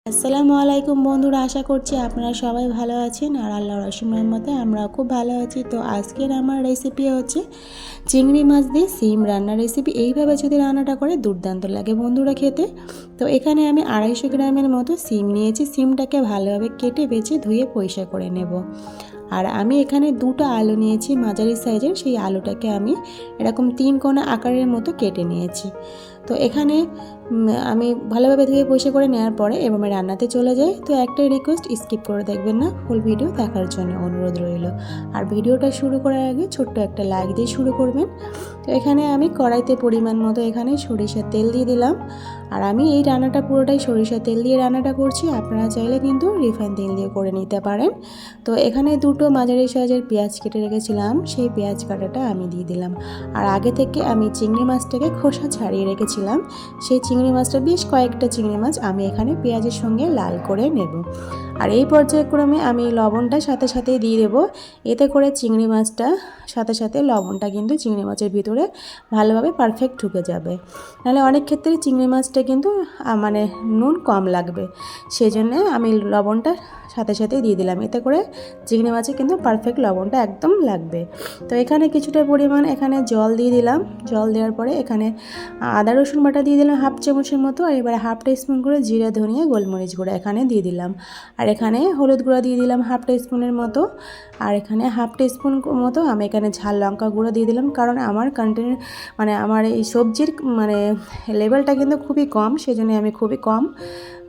আসসালামু আলাইকুম বন্ধুরা, আশা করছি আপনারা সবাই ভালো আছেন আর আল্লাহর অসীম রহমতে আমরাও খুব ভালো আছি। তো আজকের আমার রেসিপি হচ্ছে চিংড়ি মাছ দিয়ে সিম রান্নার রেসিপি। এইভাবে যদি রান্নাটা করে দুর্দান্ত লাগে বন্ধুরা খেতে। তো এখানে আমি 250 গ্রামের মতো সিম নিয়েছি। সিমটাকে ভালোভাবে কেটে বেছে ধুয়ে পরিষ্কার করে নেব। আর আমি এখানে দুটো আলু নিয়েছি মাঝারি সাইজের, সেই আলুটাকে আমি এরকম 3 কোণা আকারের মতো কেটে নিয়েছি। তো এখানে আমি ভালোভাবে ধুয়ে পরিষ্কার করে নেওয়ার পরে এবার আমি রান্নাতে চলে যাই। তো একটাই রিকোয়েস্ট, স্কিপ করে দেখবেন না, ফুল ভিডিও দেখার জন্য অনুরোধ রইল। আর ভিডিওটা শুরু করার আগে ছোট্ট একটা লাইক দিয়ে শুরু করবেন। তো এখানে আমি কড়াইতে পরিমাণ মতো এখানে সরিষার তেল দিয়ে দিলাম। আর আমি এই রান্নাটা পুরোটাই সরিষার তেল দিয়ে রান্নাটা করছি, আপনারা চাইলে কিন্তু রিফাইন তেল দিয়ে করে নিতে পারেন। তো এখানে দুটো মাঝারি সাইজের পেঁয়াজ কেটে রেখেছিলাম, সেই পেঁয়াজ কাটাটা আমি দিয়ে দিলাম। আর আগে থেকে আমি চিংড়ি মাছটাকে খোসা ছাড়িয়ে রেখেছিলাম, সেই চিংড়ি মাছটা বেশ কয়েকটা চিংড়ি মাছ আমি এখানে পেঁয়াজের সঙ্গে লাল করে নেব। আর এই পর্যায়ক্রমে আমি লবণটা সাথে সাথে দিয়ে দেবো, এতে করে চিংড়ি মাছটা সাথে সাথে লবণটা কিন্তু চিংড়ি মাছের ভিতরে ভালোভাবে পারফেক্ট ঢুকে যাবে। নাহলে অনেক ক্ষেত্রে চিংড়ি মাছটা কিন্তু মানে নুন কম লাগবে, সেই জন্যে আমি লবণটা সাথে সাথে দিয়ে দিলাম, এতে করে চিংড়ি মাছে কিন্তু পারফেক্ট লবণটা একদম লাগবে। তো এখানে কিছুটা পরিমাণ এখানে জল দিয়ে দিলাম। জল দেওয়ার পরে এখানে আদা রসুন বাটা দিয়ে দিলাম হাফ চামচের মতো। আর এবারে হাফ টিস্পুন করে জিরা ধনিয়া গোলমরিচ গুঁড়া এখানে দিয়ে দিলাম। আর এখানে হলুদ গুঁড়া দিয়ে দিলাম হাফ টিস্পুনের মতো। আর এখানে হাফ টিস্পুন মতো আমি এখানে ঝাল লঙ্কা গুঁড়ো দিয়ে দিলাম, কারণ আমার কন্টেন্ট মানে আমার এই সবজির মানে লেভেলটা কিন্তু খুবই কম, সেই জন্য আমি খুবই কম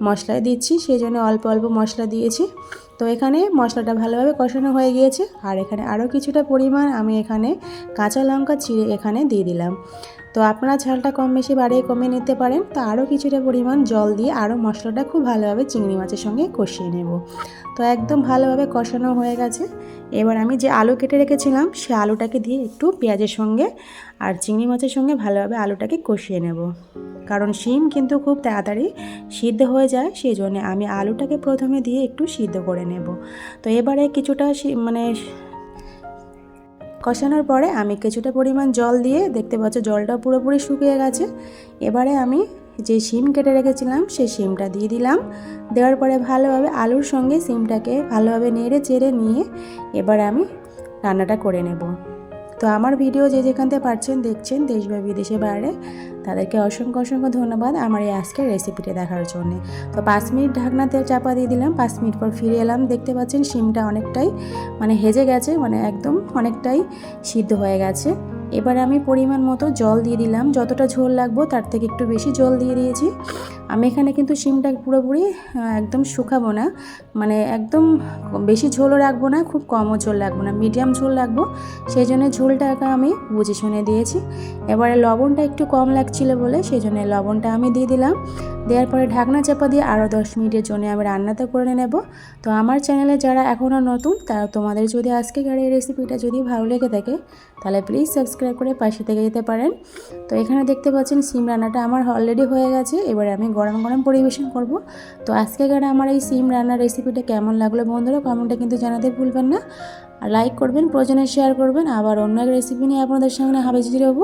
মশলায় দিচ্ছি, সেই জন্য অল্প অল্প মশলা দিয়েছি। তো এখানে মশলাটা ভালোভাবে কষানো হয়ে গিয়েছে। আর এখানে আরও কিছুটা পরিমাণ আমি এখানে কাঁচা লঙ্কা চিড়ে এখানে দিয়ে দিলাম। তো আপনারা ঝালটা কম বেশি বাড়িয়ে কমিয়ে নিতে পারেন। তো আরও কিছুটা পরিমাণ জল দিয়ে আরও মশলাটা খুব ভালোভাবে চিংড়ি মাছের সঙ্গে কষিয়ে নেব। তো একদম ভালোভাবে কষানো হয়ে গেছে। এবার আমি যে আলু কেটে রেখেছিলাম সে আলুটাকে দিয়ে একটু পেঁয়াজের সঙ্গে আর চিংড়ি মাছের সঙ্গে ভালোভাবে আলুটাকে কষিয়ে নেব, কারণ শিম কিন্তু খুব তাড়াতাড়ি সিদ্ধ হয়ে যায়, সেই জন্য আমি আলুটাকে প্রথমে দিয়ে একটু সিদ্ধ করে নেব। তো এবারে কিছুটা মানে কষানোর পরে আমি কিছুটা পরিমাণ জল দিয়ে, দেখতে পাচ্ছ জলটা পুরোপুরি শুকিয়ে গেছে। এবারে আমি যে শিম কেটে রেখেছিলাম সেই শিমটা দিয়ে দিলাম। দেওয়ার পরে ভালোভাবে আলুর সঙ্গে শিমটাকে ভালোভাবে নেড়ে চেড়ে নিয়ে এবার আমি রান্নাটা করে নেব। তো আমার ভিডিও যে যেখান থেকে পারছেন দেখছেন, দেশ বা বিদেশের বাইরে, তাদেরকে অসংখ্য অসংখ্য ধন্যবাদ আমার এই আজকের রেসিপিটা দেখার জন্য। তো 5 মিনিট ঢাকনাতে চাপা দিয়ে দিলাম। 5 মিনিট পর ফিরে এলাম, দেখতে পাচ্ছেন শিমটা অনেকটাই মানে হেজে গেছে, মানে একদম অনেকটাই সিদ্ধ হয়ে গেছে। এবার আমি পরিমাণ মতো জল দিয়ে দিলাম, যতটা ঝোল লাগবো তার থেকে একটু বেশি জল দিয়ে দিয়েছি। আমি এখানে কিন্তু শিমটা পুরোপুরি একদম শুকাবো না, মানে একদম বেশি ঝোলও রাখবো না, খুব কমও ঝোল রাখবো না, মিডিয়াম ঝোল রাখবো, সেই জন্য ঝোলটাকে আমি বুঝে শুনে দিয়েছি। এবারে লবণটা একটু কম লাগছিল বলে সেই জন্য লবণটা আমি দিয়ে দিলাম। দেওয়ার পরে ঢাকনা চাপা দিয়ে আরও 10 মিনিটের জন্য আমি রান্নাটা করে নেব। তো আমার চ্যানেলে যারা এখনও নতুন, তারা তোমাদের যদি আজকের এই রেসিপিটা যদি ভালো লেগে থাকে তাহলে প্লিজ সাবস্ক্রাইব করে পাশে থেকে যেতে পারেন। তো এখানে দেখতে পাচ্ছেন সিম রান্নাটা আমার অলরেডি হয়ে গেছে। এবারে আমি গরম গরম পরিবেশন করব। তো আজকের আমার এই সিম রান্নার রেসিপিটা কেমন লাগলো বন্ধুরা কমেন্টে কিন্তু জানাতে ভুলবেন না। আর লাইক করবেন, প্রয়োজনে শেয়ার করবেন। আবার অন্য এক রেসিপি নিয়ে আপনাদের সামনে হাজির হব।